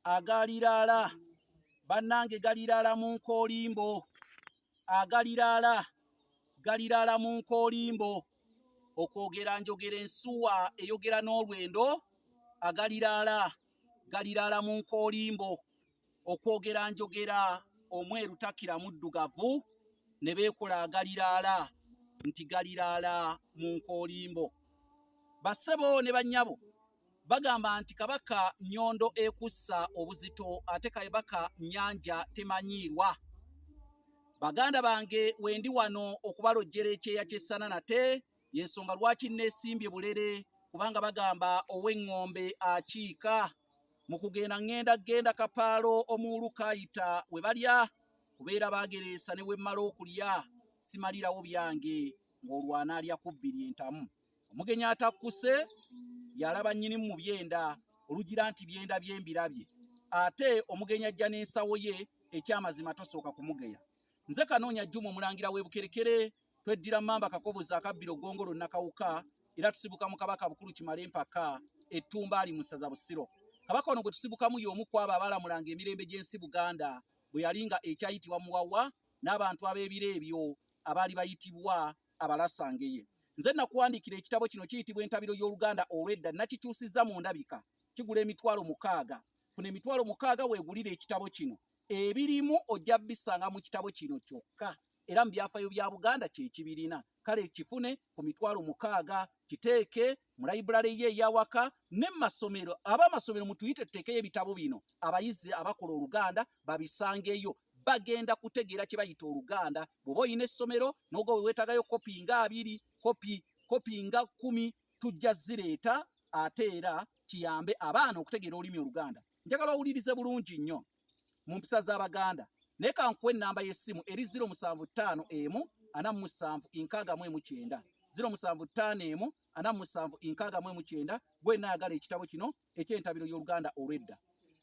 agaliraala bannange galiraala mu nkoolimbo galiraala mu nkoolimbo okwogera njogera ensuwa eyogera n'olwendo galiraala mu nkoolimbo okwogera njogera omweru takira muddugavu ne beekola agaliraala nti galiraala mu nkoolimbo. Bassebo ne bannyabo bagamba nti kabaka nnyondo ekussa obuzito ate kabaka nnyanja temanyiirwa. Baganda bange wendi wano okubalojjera ekyeya ky'essana nate yensonga lwaki neesimbye bulere kubanga bagamba ow'eŋŋombe akiika. Mu kugenda ŋŋenda kapaalo omuwulu kaayita we balya kubeera baagereesa ne we mmala okulya simalirawo byange ng'olwana alya ku bbiri entamu. Omugenyi atakkuse yalaba nnyini mu byenda olugira nti byenda bye mbirabye ate omugenyi ajja n'ensawo ye ekyamazima tosooka kumugeya. Nze Kanoonya Juma omulangira w'e Bukerekere tweddira Mamba Kakobozi akabbiro Ggongolo Nakawuka era tusibuka mu Kabaka Bukulu Kimale Mpaka Ettumba ali mu ssaza Busiro. Kabaka ono gwe tusibukamu y'omu ku abo abaalamulanga emirembe gy'ensi Buganda bwe yalinga ekyayitibwa Muwawa n'abantu ab'ebiro ebyo abaali bayitibwa abalasangeye. Nze nakuwandiikira ekitabo kino kiyitibwa Entabiro y'Oluganda olw'edda nakikyusizza mu ndabika kigula £60,000. Kuno £60,000 weegulira ekitabo kino ebirimu ojja bisanga mu kitabo kino kyokka era mu byafaayo bya Buganda kye kibirina. Kale kifune ku £60,000 kiteeke mu library ye eyawaka ne masomero abamasomero mutuyite tuteekeyo ebitabo bino abayizi abakola Oluganda babisangeyo bagenda kutegeera kye bayita Oluganda. Bw'oba oyina essomero n'ogwo we weetaagayo kopi nga 2 kopi nga 10 tujja zireeta ate era kiyambe abaana okutegeera olulimi Oluganda. Njagala owulirize bulungi nnyo mu mpisa z'Abaganda naye kankuwa ennamba y'essimu eri 075 47 075 47 bwe naagala ekitabo kino eky'Entabiro y'Oluganda olw'edda.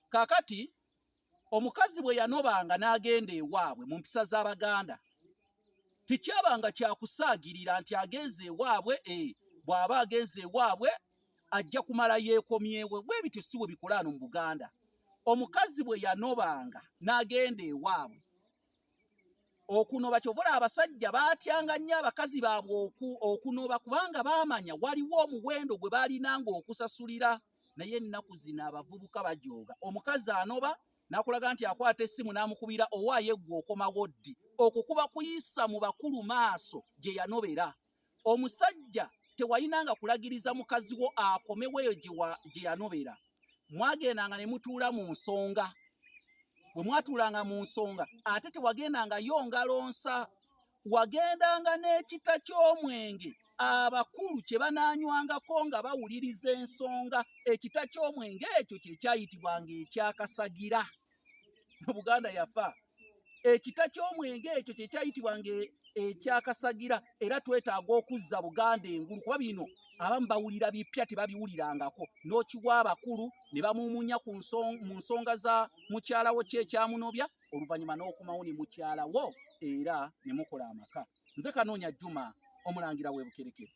Kaakati omukazi bwe yanobanga n'agenda ewaabwe mu mpisa z'Abaganda tekyabanga kyakusaagirira nti agenze ewaabwe bw'aba agenze ewaabwe ajja kumala yeekomyewe. Bwe bityo si bwe bikola wano mu Buganda. Omukazi bwe yanobanga n'agenda ewaabwe okunoba kyovula abasajja baatyanga nnyo abakazi baabwe okunoba kubanga baamanya waliwo omuwendo gwe baalinanga okusasulira. Naye ennaku zino abavubuka bajooga. Omukazi anoba n'akulaga nti akwata essimu n'amukubira owaaye ggwe okomawo ddi. Okukuba kuyisa mu bakulu maaso gye yanobera. Omusajja tewayinanga kulagiriza mukazi wo akomeweyo gye yanobera. Mwagendanga ne mutuula mu nsonga. Bwe mwatuulanga mu nsonga ate tewagendanga yo ngalonsa, wagendanga n'ekita ky'omwenge abakulu kye banaanywangako nga bawuliriza ensonga. Ekita ky'omwenge ekyo kye kyayitibwanga ekyakasagira. Mu Buganda yafa. Ekita ky'omwenge ekyo kye kyayitibwanga ekyakasagira era twetaaga okuzza Buganda engulu kuba bino abamu bawulira bipya tebabiwulirangako. N'okiwa abakulu ne bamuumunya mu nsonga za mukyalawo kye ekyamunobya oluvannyuma n'okumawo ne mukyalawo era ne mukola amaka. Nze Kanoonya Juma omulangira w'e Bukerekere.